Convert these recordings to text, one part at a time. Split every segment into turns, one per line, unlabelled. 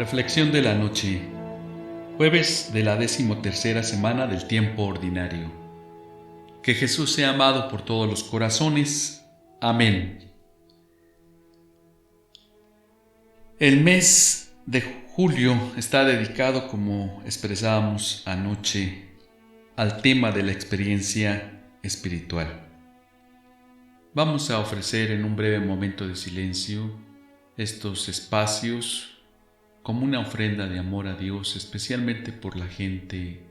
Reflexión de la noche, jueves de la 13ª semana del tiempo ordinario. Que Jesús sea amado por todos los corazones. Amén. El mes de julio está dedicado, como expresábamos anoche, al tema de la experiencia espiritual. Vamos a ofrecer en un breve momento de silencio estos espacios como una ofrenda de amor a Dios, especialmente por la gente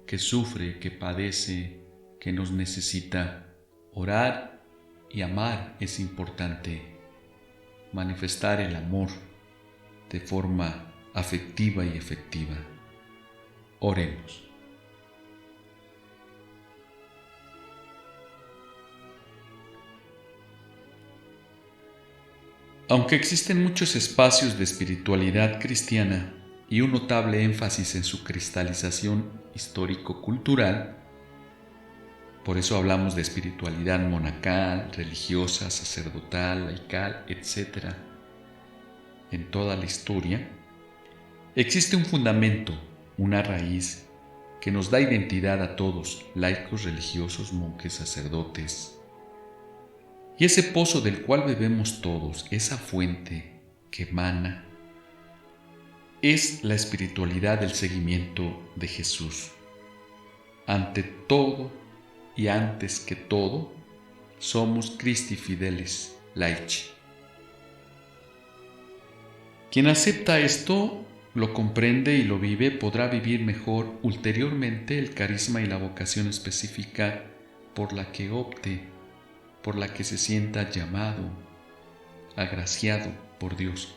que sufre, que padece, que nos necesita. Orar y amar es importante. Manifestar el amor de forma afectiva y efectiva. Oremos. Aunque existen muchos espacios de espiritualidad cristiana y un notable énfasis en su cristalización histórico-cultural, por eso hablamos de espiritualidad monacal, religiosa, sacerdotal, laical, etc. En toda la historia, existe un fundamento, una raíz, que nos da identidad a todos, laicos, religiosos, monjes, sacerdotes. Y ese pozo del cual bebemos todos, esa fuente que emana, es la espiritualidad del seguimiento de Jesús. Ante todo y antes que todo, somos Christi Fideles, laici. Quien acepta esto, lo comprende y lo vive, podrá vivir mejor ulteriormente el carisma y la vocación específica por la que opte, por la que se sienta llamado, agraciado por Dios.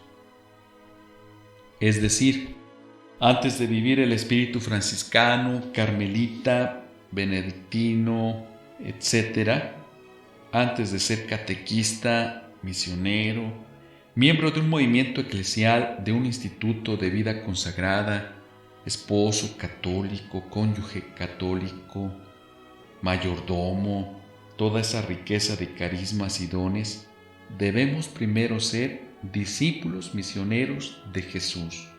Es decir, antes de vivir el espíritu franciscano, carmelita, benedictino, etc., antes de ser catequista, misionero, miembro de un movimiento eclesial, de un instituto de vida consagrada, esposo católico, cónyuge católico, mayordomo, toda esa riqueza de carismas y dones, debemos primero ser discípulos misioneros de Jesús.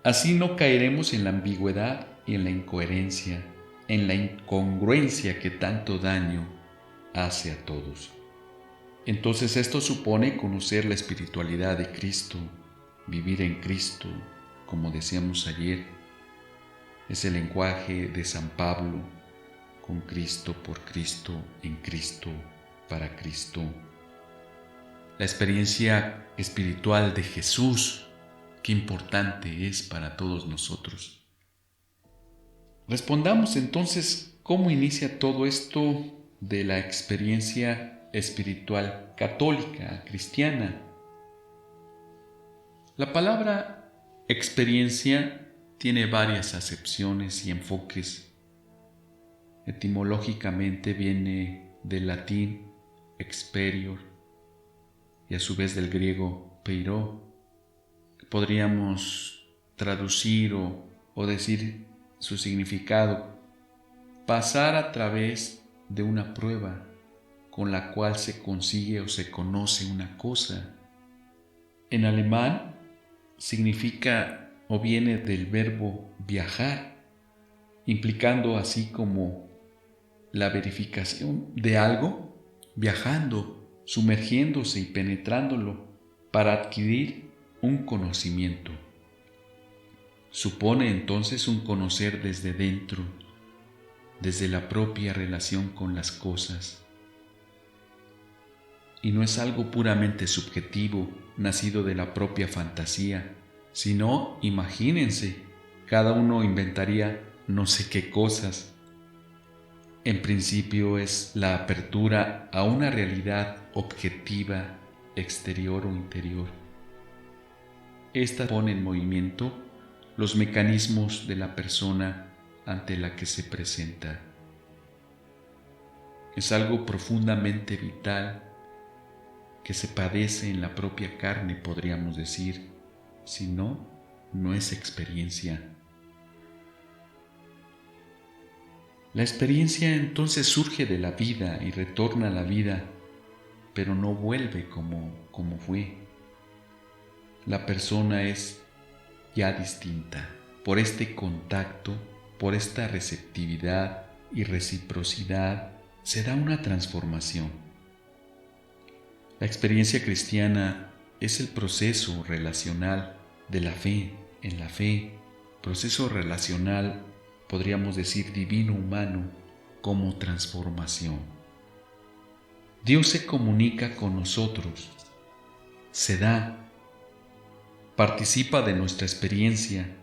Así no caeremos en la ambigüedad y en la incoherencia, en la incongruencia que tanto daño hace a todos. Entonces esto supone conocer la espiritualidad de Cristo, vivir en Cristo, como decíamos ayer. Es el lenguaje de San Pablo: con Cristo, por Cristo, en Cristo, para Cristo. La experiencia espiritual de Jesús, qué importante es para todos nosotros. Respondamos entonces cómo inicia todo esto de la experiencia espiritual católica, cristiana. La palabra experiencia tiene varias acepciones y enfoques. Etimológicamente viene del latín experior y a su vez del griego peiro. Podríamos traducir o decir su significado: pasar a través de una prueba con la cual se consigue o se conoce una cosa. En alemán significa o viene del verbo viajar, implicando así como la verificación de algo, viajando, sumergiéndose y penetrándolo para adquirir un conocimiento. Supone entonces un conocer desde dentro, desde la propia relación con las cosas. Y no es algo puramente subjetivo, nacido de la propia fantasía, sino, imagínense, cada uno inventaría no sé qué cosas. En principio es la apertura a una realidad objetiva, exterior o interior. Esta pone en movimiento los mecanismos de la persona ante la que se presenta. Es algo profundamente vital que se padece en la propia carne, podríamos decir. Si no, no es experiencia. La experiencia entonces surge de la vida y retorna a la vida, pero no vuelve como fue. la persona es ya distinta. Por este contacto, por esta receptividad y reciprocidad, se da una transformación. La experiencia cristiana es el proceso relacional de la fe en la fe, proceso relacional, podríamos decir divino-humano, como transformación. Dios se comunica con nosotros, se da, participa de nuestra experiencia.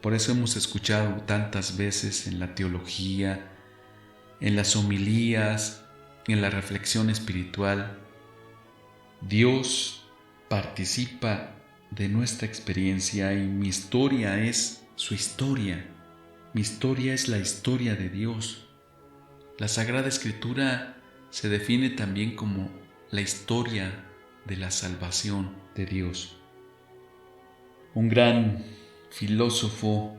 Por eso hemos escuchado tantas veces en la teología, en las homilías, en la reflexión espiritual, Dios participa de nuestra experiencia y mi historia es su historia. Mi historia es la historia de Dios. La Sagrada Escritura se define también como la historia de la salvación de Dios. Un gran filósofo,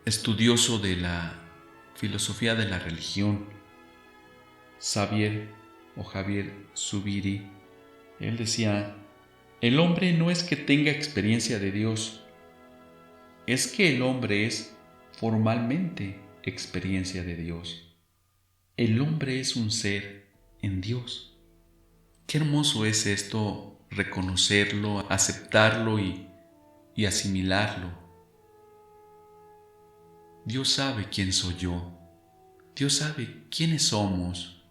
estudioso de la filosofía de la religión, Javier Zubiri, él decía: el hombre no es que tenga experiencia de Dios, es que el hombre es formalmente experiencia de Dios. El hombre es un ser en Dios. Qué hermoso es esto, reconocerlo, aceptarlo y asimilarlo. Dios sabe quién soy yo. Dios sabe quiénes somos.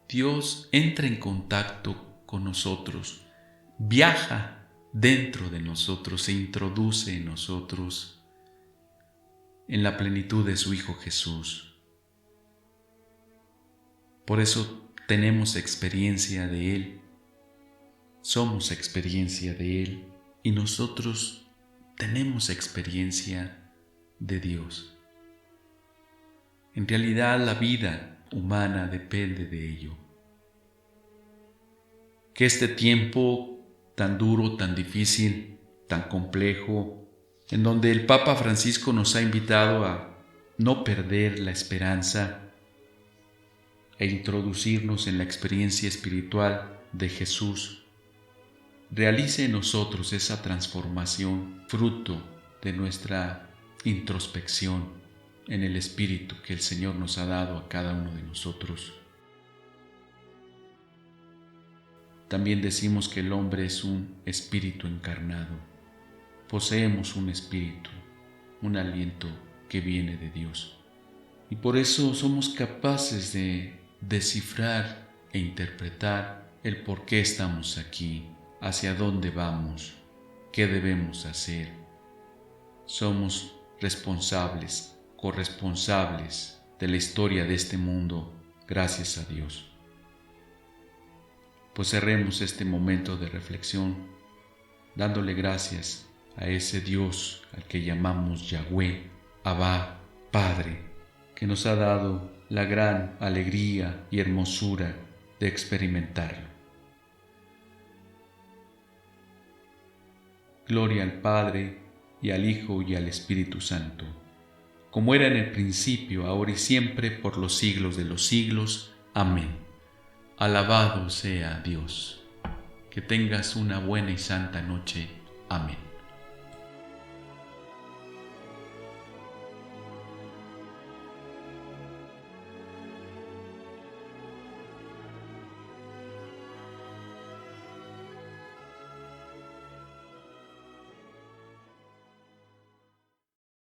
Dios entra en contacto con nosotros, viaja dentro de nosotros, se introduce en nosotros en la plenitud de su Hijo Jesús. Por eso tenemos experiencia de Él, somos experiencia de Él y nosotros tenemos experiencia de Dios. En realidad la vida humana depende de ello. Que este tiempo tan duro, tan difícil, tan complejo, en donde el Papa Francisco nos ha invitado a no perder la esperanza e introducirnos en la experiencia espiritual de Jesús, realice en nosotros esa transformación, fruto de nuestra introspección en el Espíritu que el Señor nos ha dado a cada uno de nosotros. También decimos que el hombre es un espíritu encarnado. Poseemos un espíritu, un aliento que viene de Dios. Y por eso somos capaces de descifrar e interpretar el por qué estamos aquí, hacia dónde vamos, qué debemos hacer. Somos responsables, corresponsables de la historia de este mundo, gracias a Dios. Pues cerremos este momento de reflexión dándole gracias a ese Dios al que llamamos Yahweh, Abba, Padre, que nos ha dado la gran alegría y hermosura de experimentarlo. Gloria al Padre, y al Hijo, y al Espíritu Santo, como era en el principio, ahora y siempre, por los siglos de los siglos. Amén. Alabado sea Dios. Que tengas una buena y santa noche. Amén.